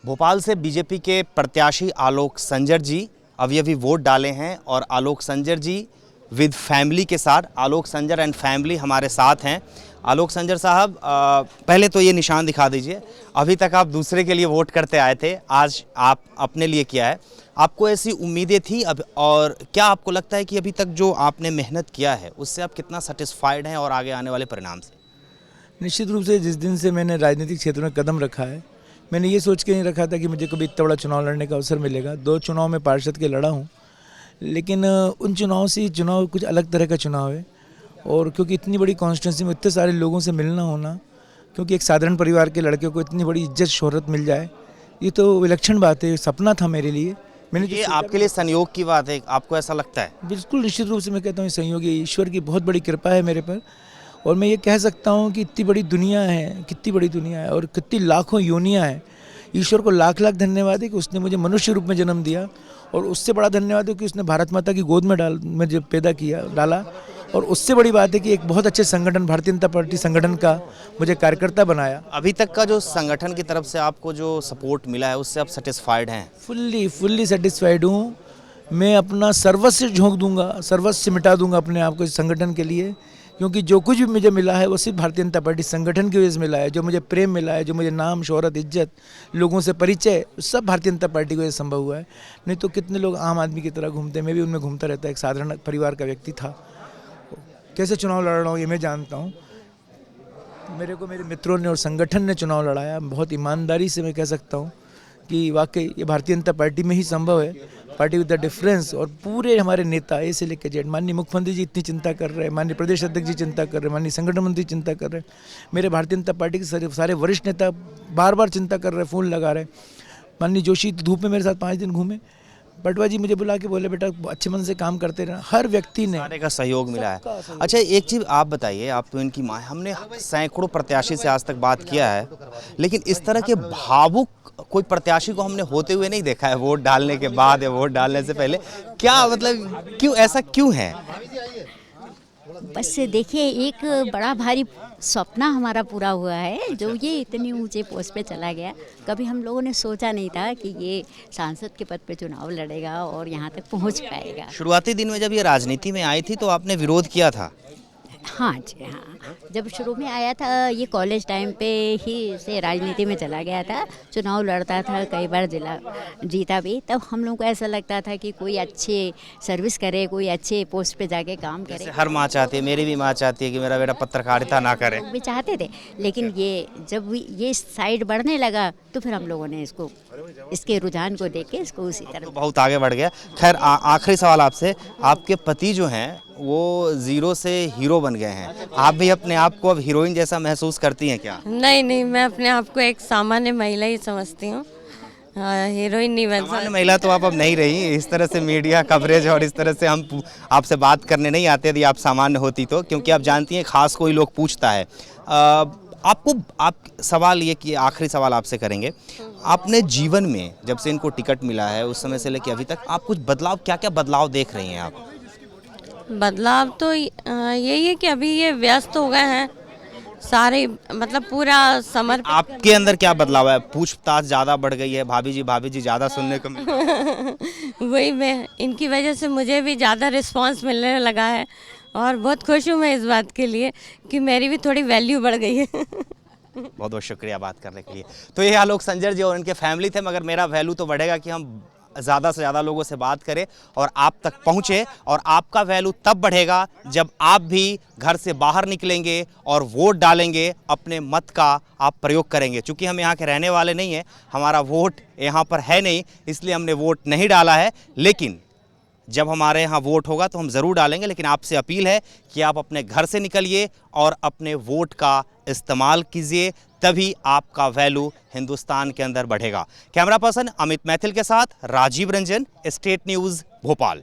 भोपाल से बीजेपी के प्रत्याशी आलोक संजर जी अभी वोट डाले हैं और आलोक संजर जी विद फैमिली के साथ, आलोक संजर एंड फैमिली हमारे साथ हैं। आलोक संजर साहब, पहले तो ये निशान दिखा दीजिए। अभी तक आप दूसरे के लिए वोट करते आए थे, आज आप अपने लिए किया है। आपको ऐसी उम्मीदें थी अब, और क्या आपको लगता है कि अभी तक जो आपने मेहनत किया है उससे आप कितना सेटिस्फाइड हैं और आगे आने वाले परिणाम से? निश्चित रूप से जिस दिन से मैंने राजनीतिक क्षेत्र में कदम रखा है, मैंने ये सोच के नहीं रखा था कि मुझे कभी इतना बड़ा चुनाव लड़ने का अवसर मिलेगा। 2 चुनाव में पार्षद के लड़ा हूँ, लेकिन उन चुनाव से चुनाव कुछ अलग तरह का चुनाव है। और क्योंकि इतनी बड़ी कॉन्स्टिट्यूंसी में इतने सारे लोगों से मिलना होना, क्योंकि एक साधारण परिवार के लड़के को इतनी बड़ी इज्जत शोहरत मिल जाए, ये तो विलक्षण बात है, सपना था मेरे लिए। मैंने ये आपके लिए संयोग की बात है, आपको ऐसा लगता है? बिल्कुल निश्चित रूप से मैं कहता हूँ संयोग, ईश्वर की बहुत बड़ी कृपा है मेरे पर। और मैं ये कह सकता हूँ कि इतनी बड़ी दुनिया है, कितनी बड़ी दुनिया है और कितनी लाखों योनियाँ हैं। ईश्वर को लाख लाख धन्यवाद है कि उसने मुझे मनुष्य रूप में जन्म दिया, और उससे बड़ा धन्यवाद है कि उसने भारत माता की गोद में जब पैदा किया डाला। और उससे बड़ी बात है कि एक बहुत अच्छे संगठन, भारतीय जनता पार्टी संगठन का मुझे कार्यकर्ता बनाया। अभी तक का जो संगठन की तरफ से आपको जो सपोर्ट मिला है उससे आप सेटिस्फाइड हैं? फुल्ली सेटिस्फाइड हूँ। मैं अपना सर्वस्व झोंक दूंगा, सर्वस्व मिटा दूंगा अपने आप को इस संगठन के लिए, क्योंकि जो कुछ भी मुझे मिला है वो सिर्फ भारतीय जनता पार्टी संगठन की वजह से मिला है। जो मुझे प्रेम मिला है, जो मुझे नाम, शोहरत, इज्जत, लोगों से परिचय, सब भारतीय जनता पार्टी की वजह से संभव हुआ है। नहीं तो कितने लोग आम आदमी की तरह घूमते, मैं भी उनमें घूमता रहता, एक साधारण परिवार का व्यक्ति था। कैसे चुनाव लड़ रहा हूँ ये मैं जानता हूँ। मेरे को मेरे मित्रों ने और संगठन ने चुनाव लड़ाया, बहुत ईमानदारी से मैं कह सकता हूँ कि वाकई ये भारतीय जनता पार्टी में ही संभव है, पार्टी विद द डिफरेंस। और पूरे हमारे नेता ए से लेकर जेड, माननीय मुख्यमंत्री जी इतनी चिंता कर रहे हैं, माननीय प्रदेश अध्यक्ष जी चिंता कर रहे हैं, माननीय संगठन मंत्री चिंता कर रहे हैं, मेरे भारतीय जनता पार्टी के सारे वरिष्ठ नेता बार बार चिंता कर रहे हैं, फ़ोन लगा रहे हैं। माननीय जोशी धूप में मेरे साथ 5 दिन घूमे, पटवा जी मुझे बुला के बोले बेटा अच्छे मन से काम करते रहना। हर व्यक्ति ने सारे का सहयोग मिला है। अच्छा, एक चीज़ आप बताइए, आप तो इनकी माँ, हमने सैकड़ों प्रत्याशी से आज तक बात किया है, लेकिन इस तरह के भावुक कोई प्रत्याशी को हमने होते हुए नहीं देखा है वोट डालने के बाद या वोट डालने से पहले। क्या मतलब, क्यों ऐसा क्यों है? बस देखिए, एक बड़ा भारी सपना हमारा पूरा हुआ है, जो ये इतनी ऊंचे पोस्ट पे चला गया। कभी हम लोगों ने सोचा नहीं था कि ये सांसद के पद पे चुनाव लड़ेगा और यहाँ तक पहुँच पाएगा। शुरुआती दिन में जब ये राजनीति में आई थी तो आपने विरोध किया था? हाँ जी, हाँ। जब शुरू में आया था, ये कॉलेज टाइम पे ही से राजनीति में चला गया था, चुनाव लड़ता था, कई बार जिला जीता भी। तब हम लोग को ऐसा लगता था कि कोई अच्छे सर्विस करे, कोई अच्छे पोस्ट पे जाके काम करे। हर माँ चाहती है, मेरी भी माँ चाहती है कि मेरा बेटा पत्रकारिता ना करे। लोग भी चाहते थे, लेकिन ये जब ये साइड बढ़ने लगा तो फिर हम लोगों ने इसके रुझान को देख के इसको उसी तरह तो बहुत आगे बढ़ गया। खैर, आखिरी सवाल आपसे, आपके पति जो हैं वो ज़ीरो से हीरो बन गए हैं, आप भी अपने आप को अब हीरोइन जैसा महसूस करती हैं क्या? नहीं, मैं अपने आप को एक सामान्य महिला ही समझती हूँ, हीरोइन नहीं बन सामान्य महिला तो आप अब नहीं रही। इस तरह से मीडिया कवरेज और इस तरह से हम आपसे बात करने नहीं आते यदि आप सामान्य होती तो, क्योंकि आप जानती हैं खास कोई लोग पूछता है आप सवाल ये कि आखिरी सवाल आपसे करेंगे, आपने जीवन में जब से इनको टिकट मिला है उस समय से लेकर अभी तक आप कुछ बदलाव, क्या बदलाव देख रही हैं आप? बदलाव तो यही है कि अभी ये व्यस्त हो गए हैं सारे, मतलब पूरा समर्पित। आपके अंदर क्या बदलाव है? पूछताछ ज़्यादा बढ़ गई है, भाभी जी ज़्यादा सुनने को वही, मैं इनकी वजह से मुझे भी ज़्यादा रिस्पांस मिलने लगा है, और बहुत खुश हूँ मैं इस बात के लिए कि मेरी भी थोड़ी वैल्यू बढ़ गई है। बहुत बहुत शुक्रिया बात करने के लिए। तो ये आलोक संजर जी और इनके फैमिली थे, मगर मेरा वैल्यू तो बढ़ेगा कि हम ज़्यादा से ज़्यादा लोगों से बात करें और आप तक पहुँचे, और आपका वैल्यू तब बढ़ेगा जब आप भी घर से बाहर निकलेंगे और वोट डालेंगे, अपने मत का आप प्रयोग करेंगे। चूँकि हम यहाँ के रहने वाले नहीं हैं, हमारा वोट यहाँ पर है नहीं, इसलिए हमने वोट नहीं डाला है, लेकिन जब हमारे यहाँ वोट होगा तो हम ज़रूर डालेंगे। लेकिन आपसे अपील है कि आप अपने घर से निकलिए और अपने वोट का इस्तेमाल कीजिए, तभी आपका वैल्यू हिंदुस्तान के अंदर बढ़ेगा। कैमरा पर्सन अमित मैथिल के साथ राजीव रंजन, स्टेट न्यूज़, भोपाल।